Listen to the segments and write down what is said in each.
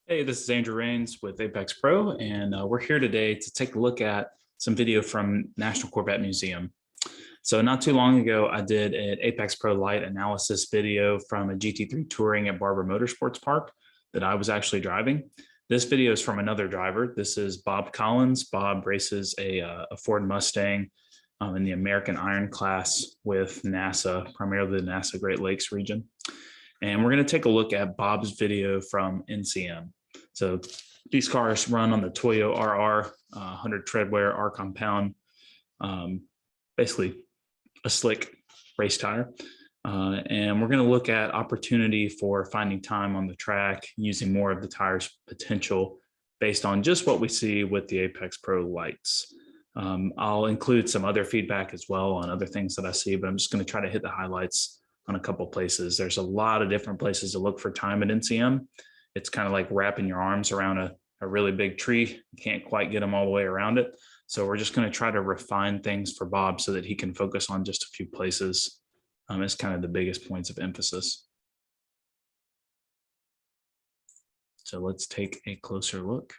Hey, this is Andrew Rains with Apex Pro, and we're here today to take a look at some video from National Corvette Museum. So not too long ago, I did an Apex Pro Light analysis video from a GT3 touring at Barber Motorsports Park that I was actually driving. This video is from another driver. This is Bob Collins. Bob races a Ford Mustang in the American Iron class with NASA, primarily the NASA Great Lakes region. And we're going to take a look at Bob's video from NCM. So these cars run on the Toyo RR 100 treadwear R compound, basically a slick race tire. And we're going to look at opportunity for finding time on the track using more of the tire's potential based on just what we see with the Apex Pro lights. I'll include some other feedback as well on other things that I see, but I'm just going to try to hit the highlights on a couple places. There's a lot of different places to look for time at NCM. It's kind of like wrapping your arms around a really big tree. You can't quite get them all the way around it. So we're just going to try to refine things for Bob so that he can focus on just a few places as kind of the biggest points of emphasis. So let's take a closer look.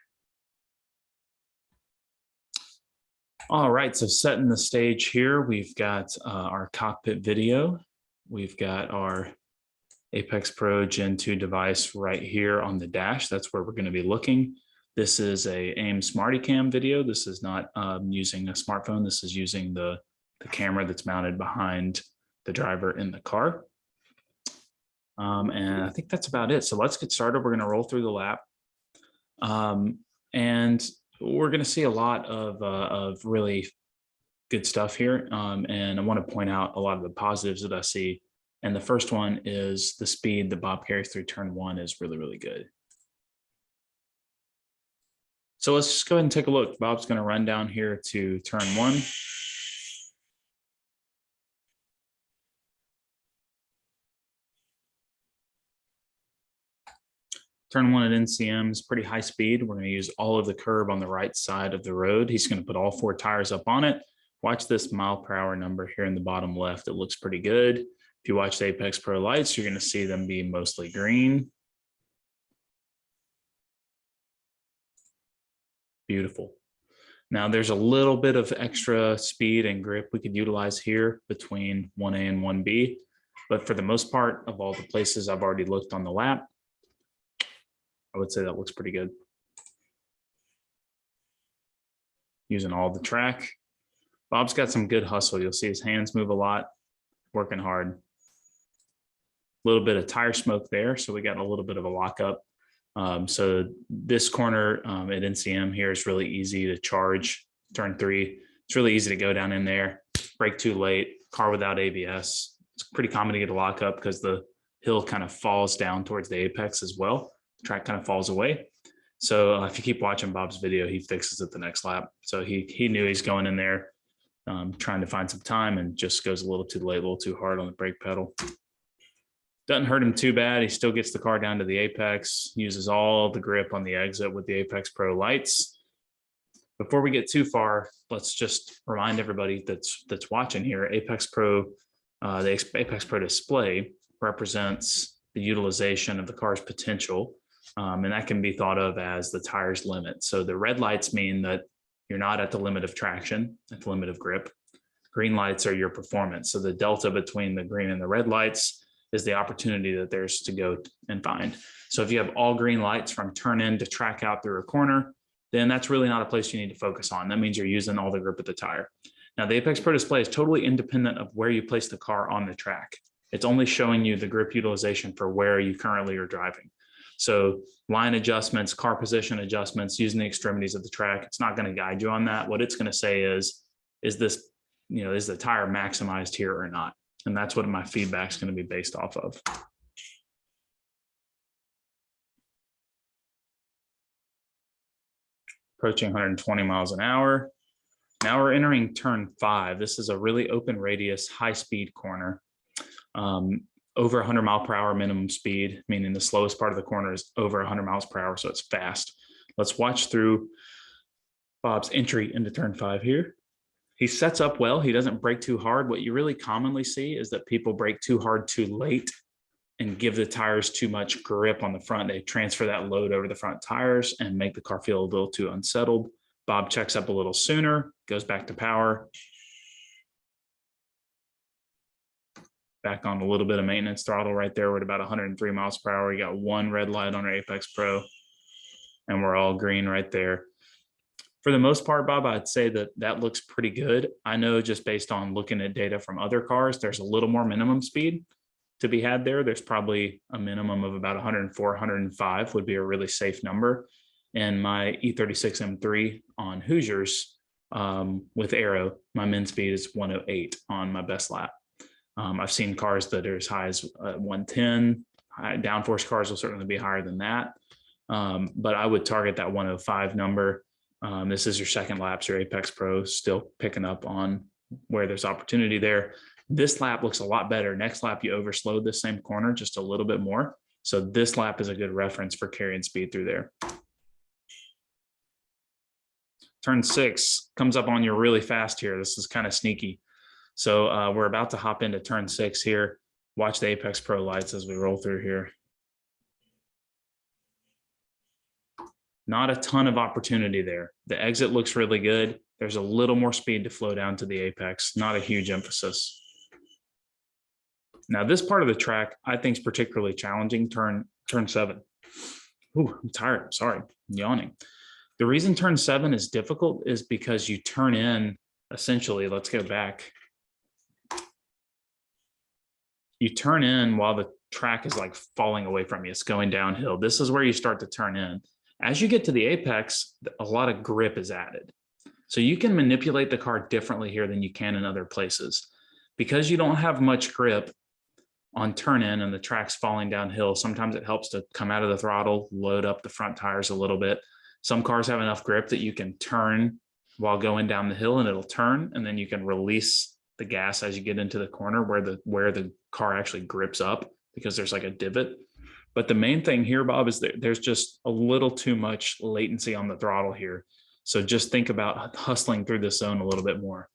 All right, so setting the stage here, we've got our cockpit video. We've got our Apex Pro Gen 2 device right here on the dash. That's where we're going to be looking. This is a AIM Smarty Cam video. This is not using a smartphone. This is using the camera that's mounted behind the driver in the car. And I think that's about it. So let's get started. We're going to roll through the lap. And we're going to see a lot of really good stuff here. And I want to point out a lot of the positives that I see. And the first one is the speed that Bob carries through turn one is really, really good. So let's just go ahead and take a look. Bob's going to run down here to turn one. Turn one at NCM is pretty high speed. We're going to use all of the curb on the right side of the road. He's going to put all four tires up on it. Watch this mile per hour number here in the bottom left. It looks pretty good. If you watch the Apex Pro lights, you're going to see them be mostly green. Beautiful. Now there's a little bit of extra speed and grip we could utilize here between 1A and 1B. But for the most part of all the places I've already looked on the lap, I would say that looks pretty good. Using all the track. Bob's got some good hustle. You'll see his hands move a lot, working hard. A little bit of tire smoke there, so we got a little bit of a lockup. So this corner at NCM here is really easy to charge. Turn three, it's really easy to go down in there, brake too late, car without ABS. It's pretty common to get a lockup because the hill kind of falls down towards the apex as well. The track kind of falls away. So if you keep watching Bob's video, he fixes it the next lap. So he knew he's going in there trying to find some time and just goes a little too late, a little too hard on the brake pedal. Doesn't hurt him too bad. He still gets the car down to the apex, uses all the grip on the exit with the Apex Pro lights. Before we get too far, let's just remind everybody that's watching here, Apex Pro, the Apex Pro display represents the utilization of the car's potential. And that can be thought of as the tire's limit. So the red lights mean that you're not at the limit of traction, at the limit of grip. Green lights are your performance. So the delta between the green and the red lights is the opportunity that there's to go and find. So if you have all green lights from turn in to track out through a corner, then that's really not a place you need to focus on. That means you're using all the grip of the tire. Now the Apex Pro display is totally independent of where you place the car on the track. It's only showing you the grip utilization for where you currently are driving. So line adjustments, car position adjustments, using the extremities of the track, it's not going to guide you on that. What it's going to say is this, is the tire maximized here or not? And that's what my feedback is going to be based off of. Approaching 120 miles an hour. Now we're entering turn 5. This is a really open radius, high speed corner. Over 100 mile per hour minimum speed, meaning the slowest part of the corner is over 100 miles per hour, so it's fast. Let's watch through Bob's entry into turn 5 here. He sets up well. He doesn't brake too hard. What you really commonly see is that people brake too hard too late and give the tires too much grip on the front. They transfer that load over the front tires and make the car feel a little too unsettled. Bob checks up a little sooner, goes back to power. Back on a little bit of maintenance throttle right there. We're at about 103 miles per hour. We got one red light on our Apex Pro, and we're all green right there. For the most part, Bob, I'd say that that looks pretty good. I know just based on looking at data from other cars, there's a little more minimum speed to be had there. There's probably a minimum of about 104, 105 would be a really safe number. And my E36 M3 on Hoosiers with Aero, my min speed is 108 on my best lap. I've seen cars that are as high as 110. Downforce cars will certainly be higher than that. But I would target that 105 number. This is your second lap, so your Apex Pro still picking up on where there's opportunity there. This lap looks a lot better. Next lap, you overslowed this same corner just a little bit more. So this lap is a good reference for carrying speed through there. Turn 6 comes up on you really fast here. This is kind of sneaky. So we're about to hop into turn 6 here. Watch the Apex Pro lights as we roll through here. Not a ton of opportunity there. The exit looks really good. There's a little more speed to flow down to the apex, not a huge emphasis. Now this part of the track I think is particularly challenging, turn 7. Ooh, I'm tired, sorry, I'm yawning. The reason turn 7 is difficult is because you turn in, essentially, let's go back. You turn in while the track is like falling away from you. It's going downhill. This is where you start to turn in. As you get to the apex, a lot of grip is added. So you can manipulate the car differently here than you can in other places. Because you don't have much grip on turn in and the track's falling downhill, sometimes it helps to come out of the throttle, load up the front tires a little bit. Some cars have enough grip that you can turn while going down the hill and it'll turn, and then you can release the gas as you get into the corner where the car actually grips up because there's like a divot. But the main thing here, Bob, is that there's just a little too much latency on the throttle here. So just think about hustling through this zone a little bit more.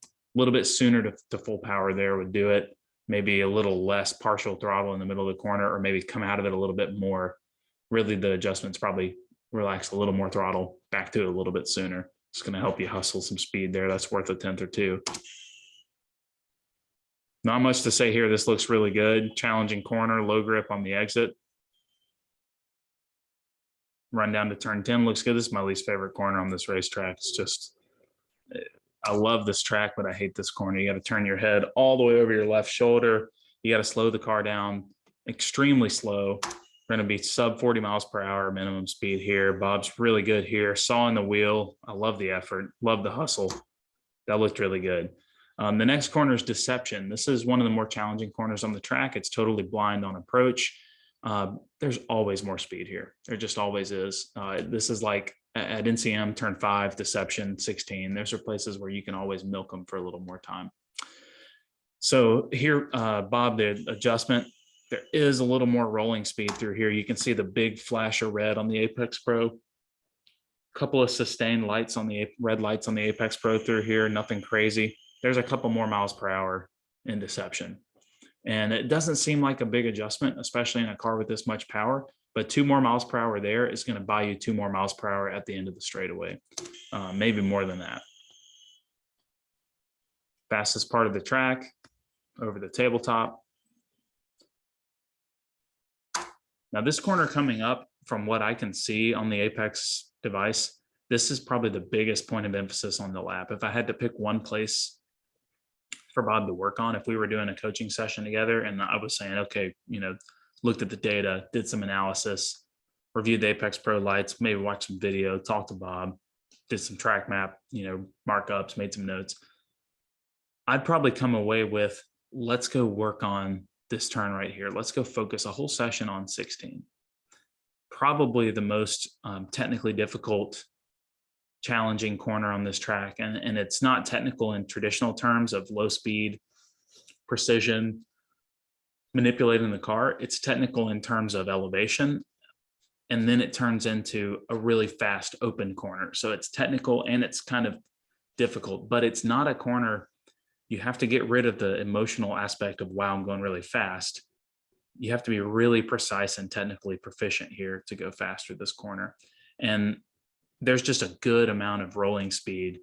A little bit sooner to full power there would do it. Maybe a little less partial throttle in the middle of the corner, or maybe come out of it a little bit more. Really, the adjustments probably relax a little more throttle, back to it a little bit sooner. It's going to help you hustle some speed there. That's worth a tenth or two. Not much to say here. This looks really good. Challenging corner, low grip on the exit. Run down to turn 10 looks good. This is my least favorite corner on this racetrack. It's just, I love this track, but I hate this corner. You got to turn your head all the way over your left shoulder. You got to slow the car down extremely slow. We're going to be sub 40 miles per hour minimum speed here. Bob's really good here. Sawing the wheel. I love the effort. Love the hustle. That looked really good. The next corner is Deception. This is one of the more challenging corners on the track. It's totally blind on approach. There's always more speed here. There just always is. This is like at NCM, turn 5, Deception, 16. Those are places where you can always milk them for a little more time. So here, Bob, the adjustment, there is a little more rolling speed through here. You can see the big flash of red on the Apex Pro. A couple of sustained lights on the red lights on the Apex Pro through here, nothing crazy. There's a couple more miles per hour in Deception. And it doesn't seem like a big adjustment, especially in a car with this much power, but 2 more miles per hour there is going to buy you 2 more miles per hour at the end of the straightaway, maybe more than that. Fastest part of the track over the tabletop. Now this corner coming up, from what I can see on the Apex device, this is probably the biggest point of emphasis on the lap. If I had to pick one place for Bob to work on, if we were doing a coaching session together and I was saying, okay, you know, looked at the data, did some analysis, reviewed the Apex Pro lights, maybe watched some video, talked to Bob, did some track map, you know, markups, made some notes, I'd probably come away with, let's go work on this turn right here. Let's go focus a whole session on 16. Probably the most technically difficult, challenging corner on this track. And it's not technical in traditional terms of low speed, precision, manipulating the car. It's technical in terms of elevation. And then it turns into a really fast open corner. So it's technical and it's kind of difficult, but it's not a corner you have to get rid of the emotional aspect of, wow, I'm going really fast. You have to be really precise and technically proficient here to go faster this corner. And there's just a good amount of rolling speed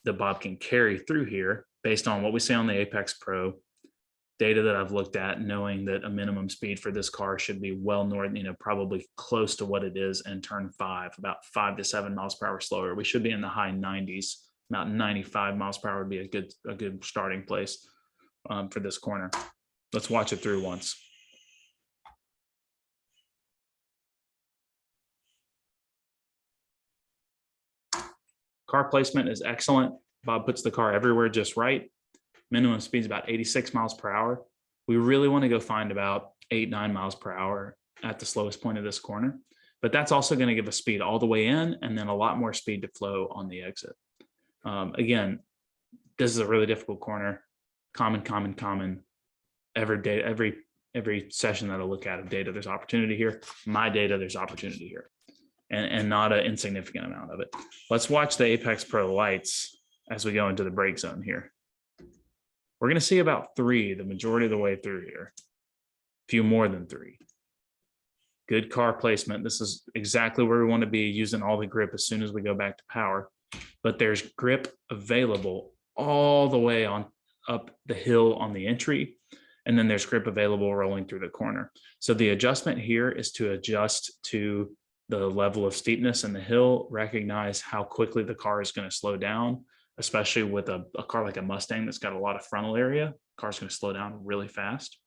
that Bob can carry through here based on what we see on the Apex Pro data that I've looked at, knowing that a minimum speed for this car should be well north, probably close to what it is in turn 5, about 5 to 7 miles per hour slower. We should be in the high 90s. About 95 miles per hour would be a good starting place for this corner. Let's watch it through once. Car placement is excellent. Bob puts the car everywhere just right. Minimum speed is about 86 miles per hour. We really want to go find about 8-9 miles per hour at the slowest point of this corner, but that's also going to give us speed all the way in and then a lot more speed to flow on the exit. Again, this is a really difficult corner. Common. Every session that I look at of data, there's opportunity here. My data, there's opportunity here, and not an insignificant amount of it. Let's watch the Apex Pro lights as we go into the brake zone here. We're going to see about 3 the majority of the way through here. A few more than 3. Good car placement. This is exactly where we want to be, using all the grip as soon as we go back to power. But there's grip available all the way on up the hill on the entry. And then there's grip available rolling through the corner. So the adjustment here is to adjust to the level of steepness in the hill, recognize how quickly the car is going to slow down, especially with a car like a Mustang that's got a lot of frontal area. The car's going to slow down really fast.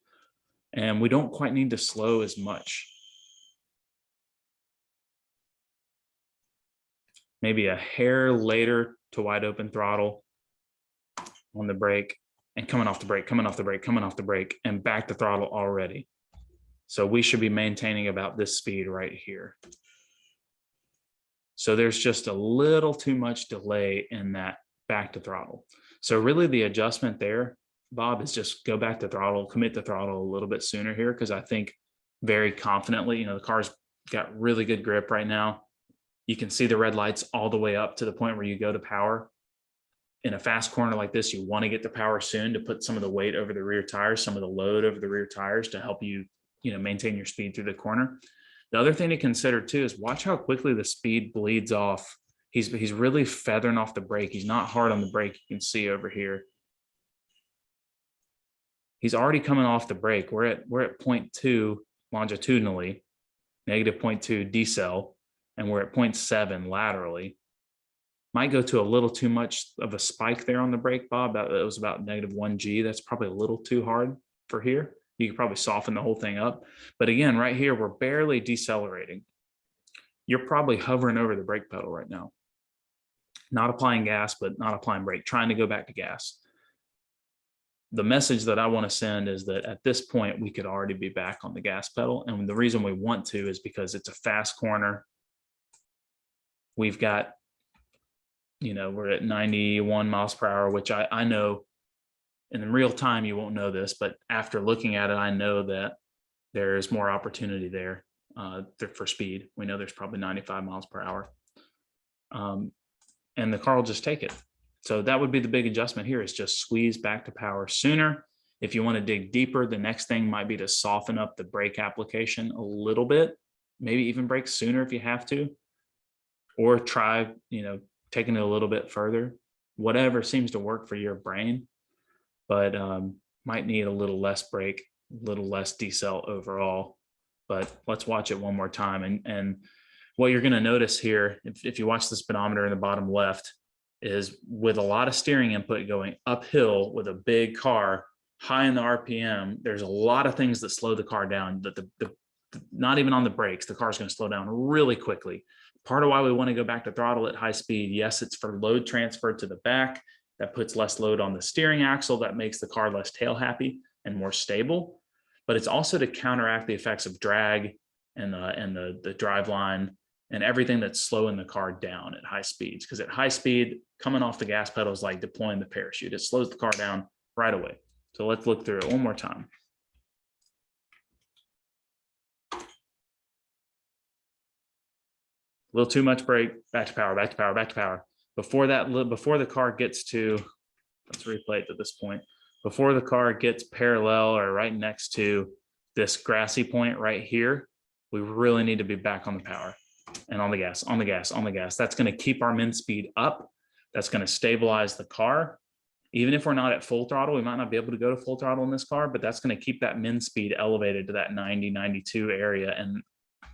And we don't quite need to slow as much. Maybe a hair later to wide open throttle on the brake, and coming off the brake, and back to throttle already. So we should be maintaining about this speed right here. So there's just a little too much delay in that back to throttle. So really the adjustment there, Bob, is just go back to throttle, commit to throttle a little bit sooner here, because I think very confidently, the car's got really good grip right now. You can see the red lights all the way up to the point where you go to power. In a fast corner like this, you want to get to power soon to put some of the weight over the rear tires, some of the load over the rear tires to help you, maintain your speed through the corner. The other thing to consider too is watch how quickly the speed bleeds off. He's really feathering off the brake. He's not hard on the brake. You can see over here. He's already coming off the brake. We're at 0.2 longitudinally, negative 0.2 decel, and we're at 0.7 laterally. Might go to a little too much of a spike there on the brake, Bob. It was about negative 1 G. That's probably a little too hard for here. You could probably soften the whole thing up. But again, right here, we're barely decelerating. You're probably hovering over the brake pedal right now. Not applying gas, but not applying brake, trying to go back to gas. The message that I want to send is that at this point, we could already be back on the gas pedal. And the reason we want to is because it's a fast corner. We've got, we're at 91 miles per hour, which I know in real time, you won't know this, but after looking at it, I know that there's more opportunity there for speed. We know there's probably 95 miles per hour. And the car will just take it. So that would be the big adjustment here, is just squeeze back to power sooner. If you want to dig deeper, the next thing might be to soften up the brake application a little bit, maybe even brake sooner if you have to, or try, taking it a little bit further, whatever seems to work for your brain, but might need a little less brake, a little less decel overall. But let's watch it one more time. And what you're going to notice here, if you watch the speedometer in the bottom left, is with a lot of steering input going uphill with a big car high in the RPM, there's a lot of things that slow the car down. That not even on the brakes, the car's going to slow down really quickly. Part of why we want to go back to throttle at high speed, yes, it's for load transfer to the back. That puts less load on the steering axle. That makes the car less tail happy and more stable. But it's also to counteract the effects of drag and the drive line and everything that's slowing the car down at high speeds. Because at high speed, coming off the gas pedal is like deploying the parachute. It slows the car down right away. So let's look through it one more time. A little too much brake, back to power, back to power, back to power. Before the car gets to Let's replay it to this point. Before the car gets parallel or right next to this grassy point right here, we really need to be back on the power and on the gas, on the gas, on the gas. That's going to keep our min speed up. That's going to stabilize the car. Even if we're not at full throttle, we might not be able to go to full throttle in this car, but that's going to keep that min speed elevated to that 90, 92 area. And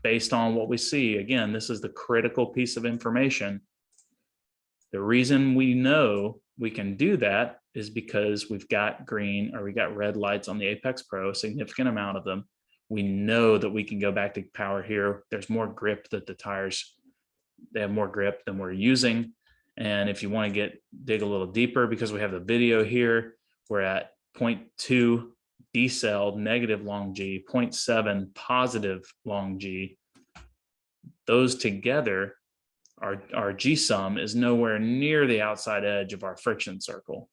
based on what we see, again, this is the critical piece of information. The reason we know we can do that is because we've got green or we got red lights on the Apex Pro, a significant amount of them. We know that we can go back to power here. There's more grip that the tires, they have more grip than we're using. And if you want to dig a little deeper, because we have the video here, we're at 0.2 decel negative long G, 0.7 positive long G. Those together, our G sum is nowhere near the outside edge of our friction circle.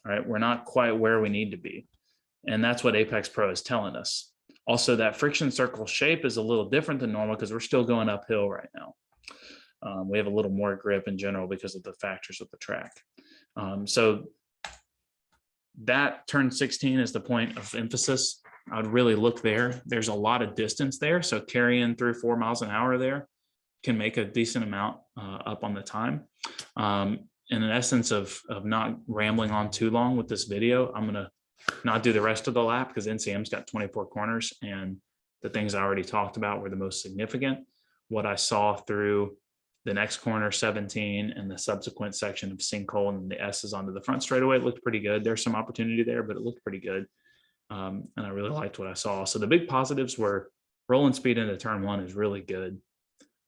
All right, we're not quite where we need to be. And that's what Apex Pro is telling us. Also, that friction circle shape is a little different than normal because we're still going uphill right now. We have a little more grip in general because of the factors of the track. So that turn 16 is the point of emphasis. I would really look there. There's a lot of distance there. So carrying 3 or 4 miles an hour there can make a decent amount up on the time. In an essence of not rambling on too long with this video, I'm gonna not do the rest of the lap because NCM's got 24 corners and the things I already talked about were the most significant. What I saw through the next corner 17 and the subsequent section of sinkhole and the S's onto the front straightaway, it looked pretty good. There's some opportunity there, but it looked pretty good. And I really liked what I saw. So the big positives were rolling speed into turn 1 is really good.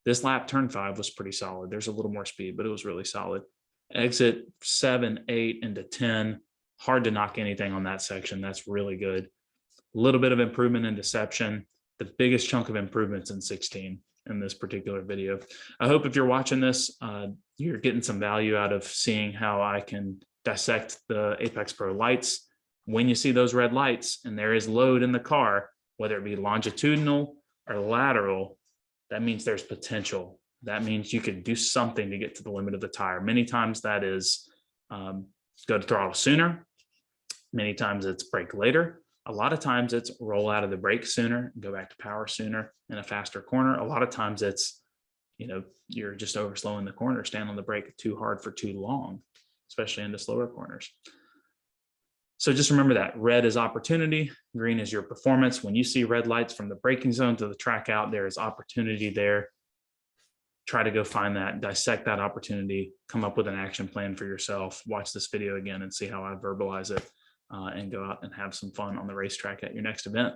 This lap, turn 5 was pretty solid. There's a little more speed, but it was really solid. Exit 7, 8 into 10, hard to knock anything on that section. That's really good. A little bit of improvement in deception. The biggest chunk of improvements in 16 in this particular video. I hope if you're watching this, you're getting some value out of seeing how I can dissect the Apex Pro lights. When you see those red lights and there is load in the car, whether it be longitudinal or lateral, that means there's potential. That means you can do something to get to the limit of the tire. Many times that is go to throttle sooner. Many times it's brake later. A lot of times it's roll out of the brake sooner, go back to power sooner in a faster corner. A lot of times it's, you're just overslowing the corner, stand on the brake too hard for too long, especially into slower corners. So just remember that red is opportunity, green is your performance. When you see red lights from the braking zone to the track out, there is opportunity there. Try to go find that, dissect that opportunity, come up with an action plan for yourself, watch this video again and see how I verbalize it, and go out and have some fun on the racetrack at your next event.